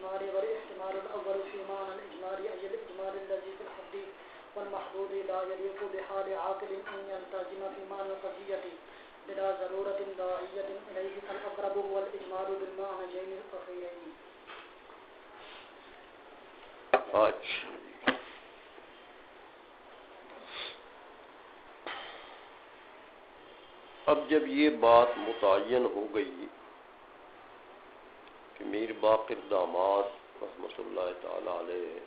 الإجمال والاحتمال الأول في معنى الإجمال أي الإجمال الذي في الحد والمحدود لا يليق بحال عاقل أن يلتزم في معنى القضية بلا ضرورة داعية إليه فالأقرب هو الإجمال بالمعنيين الأخيرين. اب جب یہ بات متعین ہو گئی کہ میر باقر داماد رحمۃ اللہ تعالی علیہ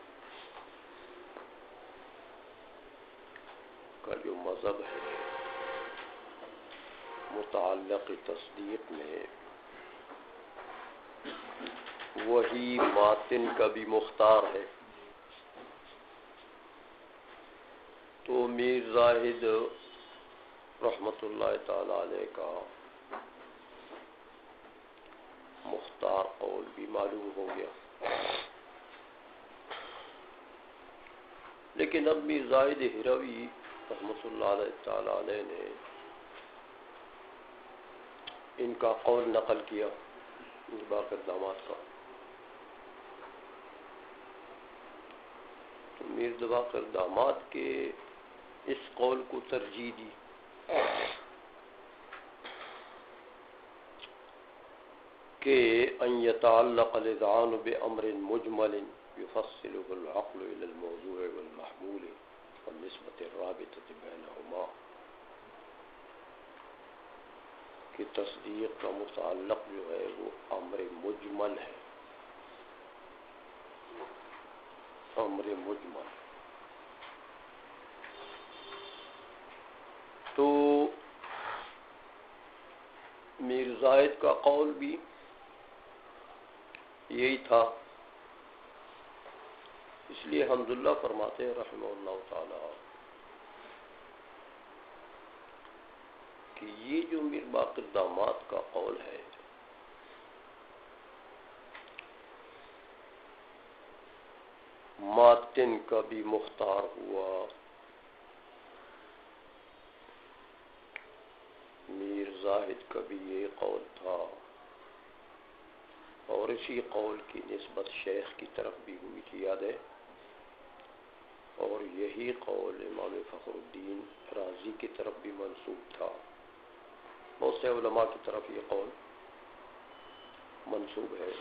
کا جو مذہب ہے متعلق تصدیق میں وہی ماتن کا بھی مختار ہے، تو میر زاہد رحمۃ اللہ تعالی علیہ کا مختار قول بھی معلوم ہو گیا۔ لیکن اب میر زاہد ہروی رحمۃ اللہ تعالی علیہ نے ان کا قول نقل کیا، میر باقر داماد کا، تو میر باقر داماد کے اس قول کو ترجیح دی کہ ان يتعلق الاذعان بامر مجمل يفصله العقل الى الموضوع والمحمول والنسبة الرابطة بينهما، کہ تصدیق کا متعلق جو ہے وہ امر مجمل ہے، امر مجمل۔ تو میر زاہد کا قول بھی یہی تھا، اس لیے حمداللہ فرماتے ہیں رحمہ اللہ تعالی کہ یہ جو میر باقر داماد کا قول ہے ماتن کا بھی مختار ہوا، میر زاہد کا بھی یہ قول تھا، اور اسی قول کی نسبت شیخ کی طرف بھی ہوئی تھی، یاد ہے، اور یہی قول امام فخر الدین رازی کی طرف بھی منسوب تھا، بہت سے علماء کی طرف یہ قول منسوب ہے۔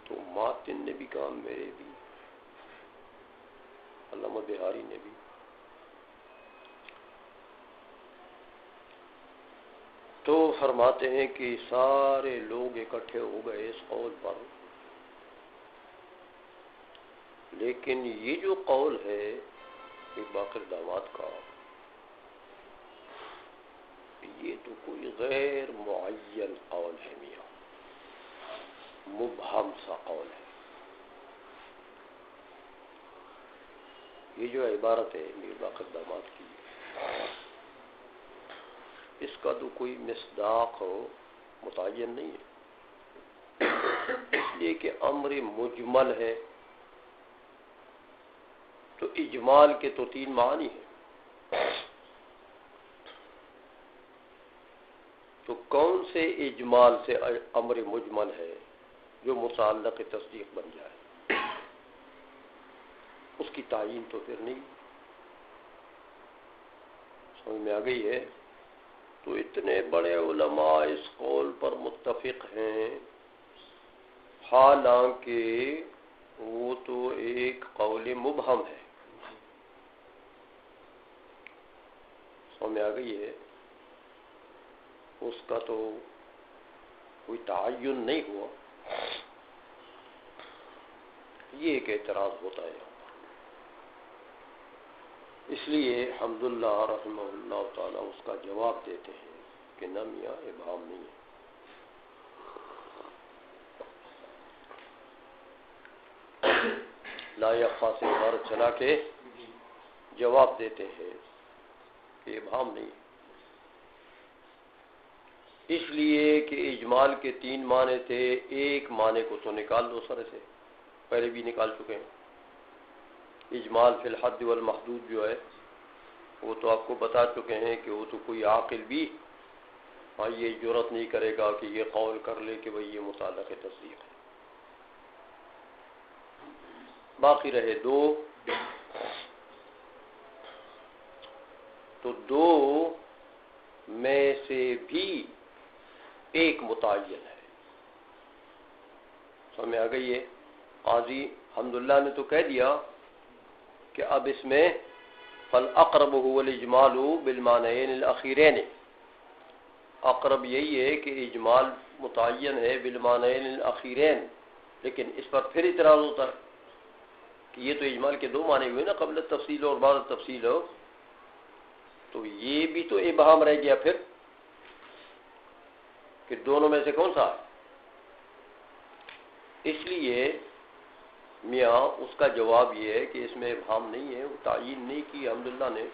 تو ماتن نے بھی کہا، میرے بھی، علامہ بہاری نے بھی، تو فرماتے ہیں کہ سارے لوگ اکٹھے ہو گئے اس قول پر، لیکن یہ جو قول ہے میر باقر داماد کا، یہ تو کوئی غیر معین قول ہے میاں، مبہم سا قول ہے۔ یہ جو عبارت ہے میر باقر داماد کی، اس کا تو کوئی مصداق متعین نہیں ہے، اس لیے کہ امر مجمل ہے، تو اجمال کے تو تین معنی ہیں، تو کون سے اجمال سے امر مجمل ہے جو متعلق تصدیق بن جائے، اس کی تعیین تو پھر نہیں سمجھ میں آ گئی ہے۔ تو اتنے بڑے علماء اس قول پر متفق ہیں، حالانکہ وہ تو ایک قول مبہم ہے، سمجھ میں آ گئی ہے، اس کا تو کوئی تعین نہیں ہوا، یہ ایک اعتراض ہوتا ہے۔ اس لیے حمداللہ رحمہ اللہ تعالیٰ اس کا جواب دیتے ہیں کہ نہ میاں ابہام نہیں ہے، لا یخفا سے غور چلا کے جواب دیتے ہیں کہ ابہام نہیں ہے، اس لیے کہ اجمال کے تین معنی تھے، ایک معنی کو تو نکال دو سر سے، پہلے بھی نکال چکے ہیں۔ اجمال فی الحد والمحدود جو ہے وہ تو آپ کو بتا چکے ہیں کہ وہ تو کوئی عاقل بھی ہاں یہ جرأت نہیں کرے گا کہ یہ قول کر لے کہ بھئی یہ متعلق تصدیق ہے. باقی رہے دو، تو دو میں سے بھی ایک متعین ہے. سمجھ آ گئی ہے؟ قاضی الحمدللہ نے تو کہہ دیا کہ اب اس میں فالاقرب هو الاجمال بالمعنیین الاخیرین، اقرب یہی ہے کہ اجمال متعین ہے بالمعنیین الاخیرین، لیکن اس پر پھر اعتراض ہوتا ہے کہ یہ تو اجمال کے دو معنی ہوئے نا، قبل التفصیل اور بعد التفصیل ہو، تو یہ بھی تو ابہام رہ گیا پھر کہ دونوں میں سے کون سا ہے. اس لیے میاں اس کا جواب یہ ہے کہ اس میں ابہام نہیں ہے، وہ تعیین نہیں کی الحمدللہ نے،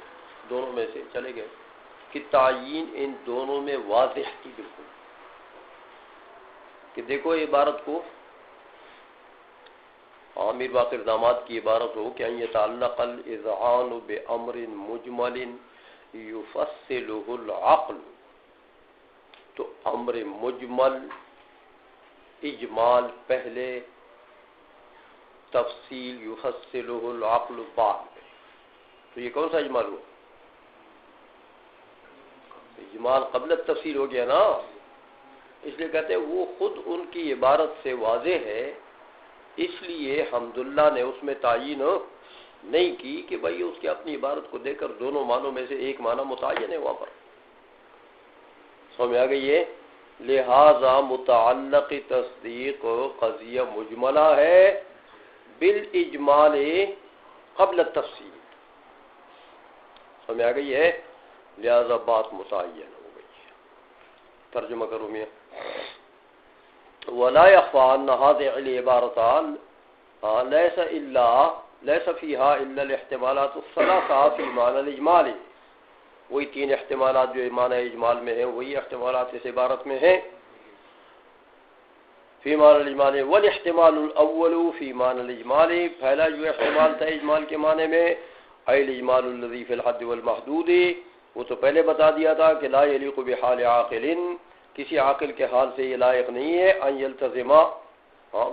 دونوں میں سے چلے گئے کہ تعیین ان دونوں میں واضح کی بالکل، کہ دیکھو عبارت کو میر باقر داماد کی عبارت ہو کہ ان یتعلق الاذعان بامر مجمل یفصلہ العقل، تو امر مجمل اجمال پہلے، تفصیل یفصلہ العقل بعد میں، تو یہ کون سا اجمال ہوا؟ اجمال قبل التفصیل ہو گیا نا. اس لیے کہتے ہیں وہ خود ان کی عبارت سے واضح ہے، اس لیے حمداللہ نے اس میں تعیین نہیں کی کہ بھئی اس کی اپنی عبارت کو دیکھ کر دونوں معنوں میں سے ایک معنی متعین ہے وہاں پر. سمجھ آ گئی ہے؟ لہذا متعلق تصدیق قضیہ مجملہ ہے بالاجمال قبل التفصیل. سمجھ آ گئی ہے؟ لہذا بات متعین ہو گئی ہے. ترجمہ کرو میاں. ولا يخفى ان هذه العبارة ليس فيها الا الاحتمالات الثلاثه في معنى الاجمال. وہی تین احتمالات جو معنی اجمال میں ہیں وہی احتمالات اس عبارت میں ہیں. فی معنی الاجمال والاحتمال الاول فی معنی الاجمال، پہلا جو احتمال تھا اجمال کے معنی میں ای الاجمال الذي في الحد والمحدود، وہ تو پہلے بتا دیا تھا کہ لا یلیق بحال عاقل، کسی عاقل کے حال سے یہ لائق نہیں ہے ان یلتزم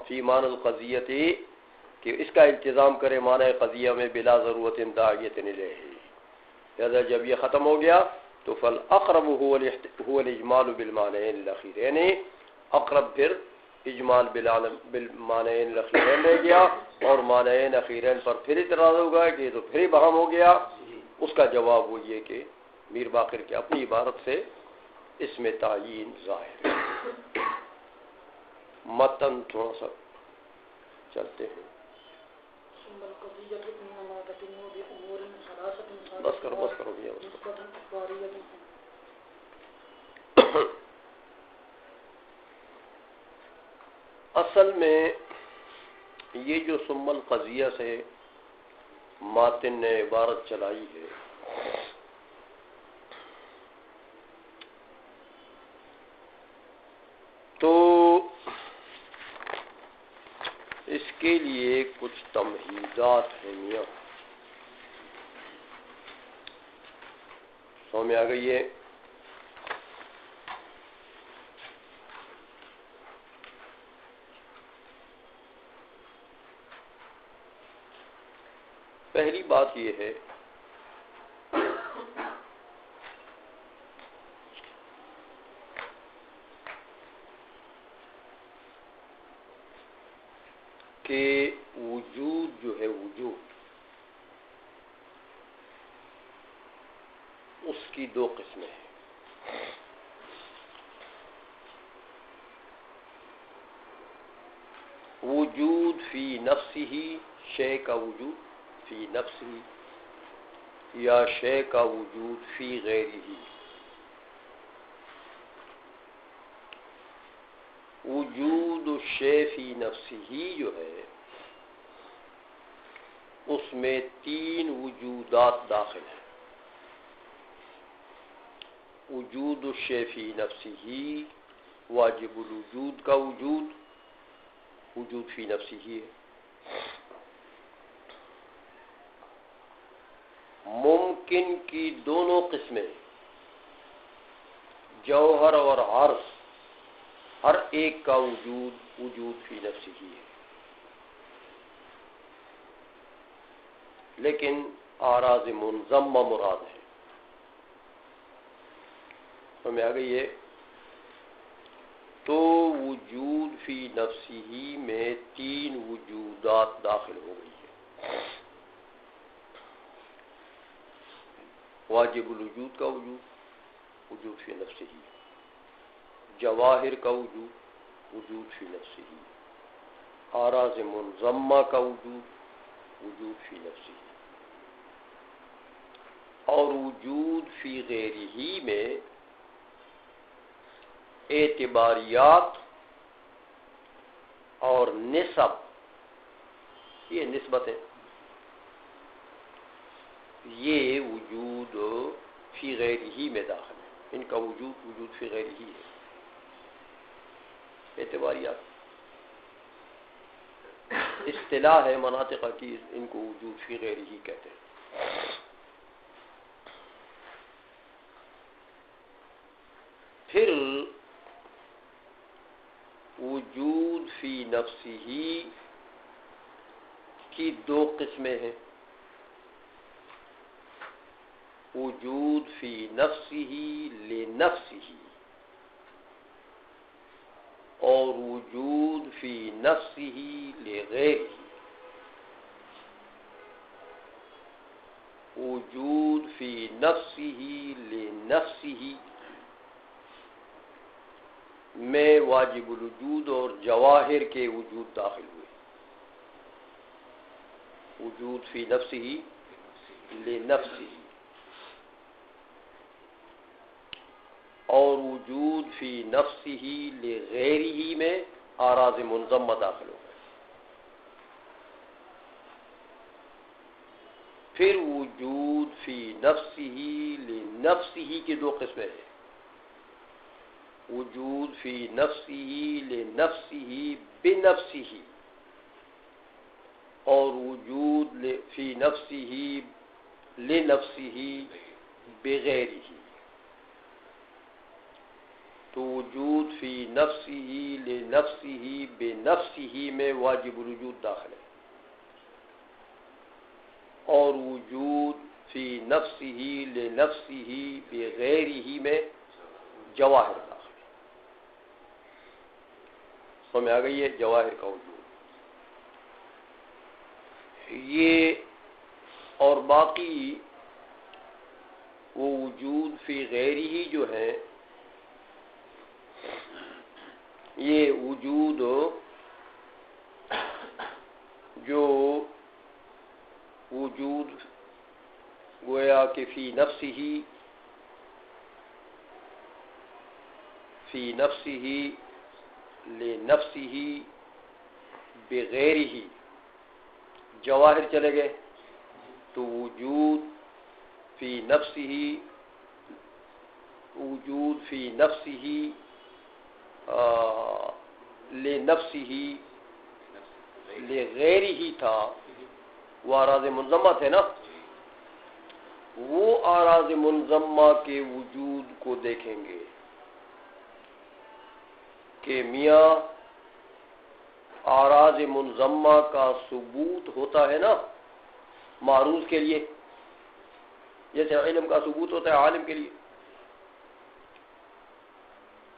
فی معنی القضیۃ، کہ اس کا التزام کرے معنی قضیہ میں بلا ضرورت داعیۃ الیہ. لہذا جب یہ ختم ہو گیا تو فالاقرب هو الاجمال بالمعنیین الاخیرین، اقرب پھر اجمال بالمعنیین الاخیرین رہ گیا، اور معنیین اخیرین پر پھر اعتراض ہوگا کہ یہ تو پھر بہم ہو گیا. اس کا جواب وہ یہ کہ میر باقر کی اپنی عبارت سے اس میں تعیین ظاہر ہے. متن تھوڑا سا چلتے ہیں. بس کرو بھیا بس کرو. اصل میں یہ جو ثم القضیہ سے ماتن نے عبارت چلائی ہے، تو اس کے لیے کچھ تمہیدات ہیں میاں. سمجھ میں آ گئی ہے؟ پہلی بات یہ ہے کہ وجود جو ہے، وجود اس کی دو قسمیں ہیں. وجود فی نفسہ، شے کا وجود فی نفسہ، یا شے کا وجود فی غیرہ. وجود الشے فی نفسہ جو ہے اس میں تین وجودات داخل ہیں. وجود الشے فی نفسہ، واجب الوجود کا وجود، وجود فی نفسہ ہے. ممکن کی دونوں قسمیں، جوہر اور عرض ہر ایک کا وجود فی نفسی ہی ہے، لیکن اعراض منضمہ مراد ہے۔ ہمیں آ گئی ہے تو وجود فی نفسی ہی میں تین وجودات داخل ہو گئی ہے۔ واجب الوجود کا وجود فی نفسی ہی، جواہر کا وجود فی نفسی ہی، اعراض منضمہ کا وجود فی نفسی ہی، اور وجود فی غیرہ ہی میں اعتباریات اور نسب، یہ نسبتیں، یہ وجود فی غیرہ ہی میں داخل ہے، ان کا وجود فی غیرہ ہی ہے۔ اعتباریات اصطلاح ہے مناطق کی، ان کو وجود فی غیرہ ہی کہتے ہیں۔ پھر وجود فی نفسی ہی کی دو قسمیں ہیں، وجود فی نفسی ہی لنفسی ہی، اور وجود فی نفسی ہی لغیرہ ہی۔ وجود فی نفسی ہی لنفسی ہی میں واجب الوجود اور جواہر کے وجود داخل ہوئے۔ وجود فی نفسی ہی لنفسی ہی اور وجود فی نفسی ہی لغیرہ ہی میں اعراض منضمہ داخل ہو گئے۔ پھر وجود فی نفسی ہی لنفسی ہی کی دو قسمیں ہیں، وجود فی نفسی ہی لنفسی ہی بنفسی ہی، اور وجود فی نفسی ہی لنفسی ہی بغیرہ ہی۔ تو وجود فی نفسی ہی لنفسی ہی بنفسی ہی میں واجب الوجود داخل ہے، اور وجود فی نفسی ہی لنفسی ہی بغیرہ ہی میں جواہر داخل ہے۔ ہمیں آ گئی ہے جواہر کا وجود۔ یہ اور باقی وہ وجود فی غیرہ ہی جو ہے، یہ وجود جو وجود گویا کہ فی نفسی ہی لنفسی ہی بغیرہ ہی جواہر چلے گئے، تو وجود فی نفسی ہی لنفسی ہی لغیرہ ہی تھا، وہ اعراض منضمہ تھے نا، وہ اعراض منضمہ کے وجود کو دیکھیں گے کہ میاں اعراض منضمہ کا ثبوت ہوتا ہے نا معروض کے لیے، جیسے علم کا ثبوت ہوتا ہے عالم کے لیے۔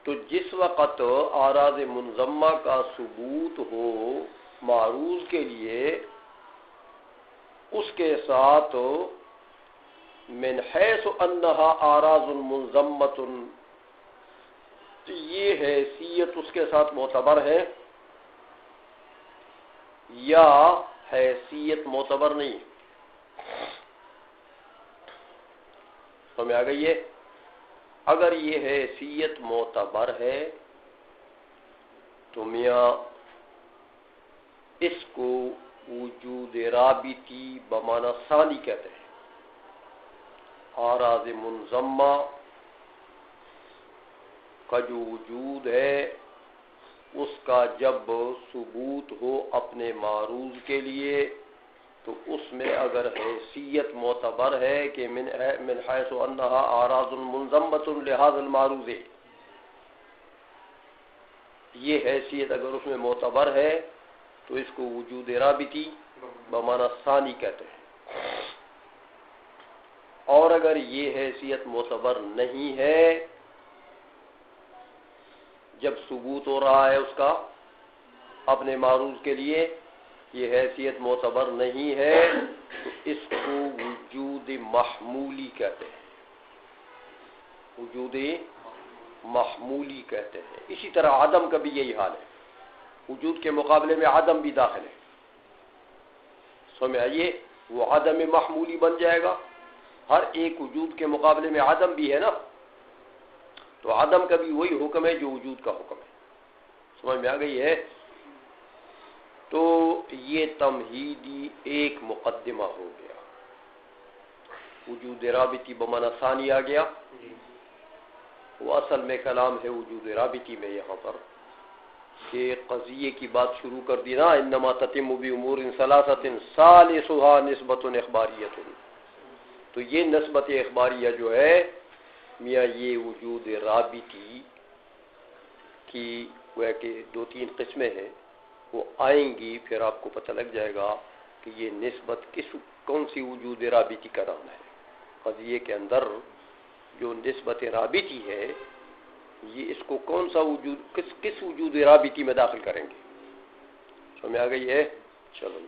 تو جس وقت اعراض منضمہ کا ثبوت ہو معروض کے لیے، اس کے ساتھ من حیث انہا اعراض منضمۃ، یہ حیثیت اس کے ساتھ معتبر ہے یا حیثیت معتبر نہیں۔ ہمیں آ گئی ہے، اگر یہ حیثیت معتبر ہے تو میاں اس کو وجود رابطی بمعنی ثانی کہتے ہیں۔ اعراض منضمہ کا جو وجود ہے، اس کا جب ثبوت ہو اپنے معروض کے لیے، تو اس میں اگر حیثیت معتبر ہے کہ من حیث انہا اعراض منضمۃ لہذا المعروض، یہ حیثیت اگر اس میں معتبر ہے تو اس کو وجود رابطی بمعنی ثانی کہتے ہیں، اور اگر یہ حیثیت معتبر نہیں ہے، جب ثبوت ہو رہا ہے اس کا اپنے معروض کے لیے یہ حیثیت معتبر نہیں ہے تو اس کو وجود محمولی کہتے ہیں، وجود محمولی کہتے ہیں۔ اسی طرح عدم کا بھی یہی حال ہے، وجود کے مقابلے میں عدم بھی داخل ہے، سمجھ آئیے، وہ عدم محمولی بن جائے گا، ہر ایک وجود کے مقابلے میں عدم بھی ہے نا، تو عدم کا بھی وہی حکم ہے جو وجود کا حکم ہے، سمجھ میں آ گئی ہے۔ تو یہ تمہیدی ایک مقدمہ ہو گیا، وجود رابطی بمعنی ثانی آ گیا، وہ اصل میں کلام ہے وجود رابطی میں یہاں پر کہ قضیے کی بات شروع کر دی نا، انما تتم بامور ثلاثۃ ثالثها نسبۃ اخباریۃ، تو یہ نسبت اخباریہ جو ہے میاں یہ وجود رابطی کی وہ کہ دو تین قسمیں ہیں، وہ آئیں گی، پھر آپ کو پتہ لگ جائے گا کہ یہ نسبت کون سی وجود رابطی کا نام ہے۔ قضیے کے اندر جو نسبت رابطی ہے یہ اس کو کون سا وجود کس وجود رابطی میں داخل کریں گے، سمجھ آ گئی ہے؟ چلو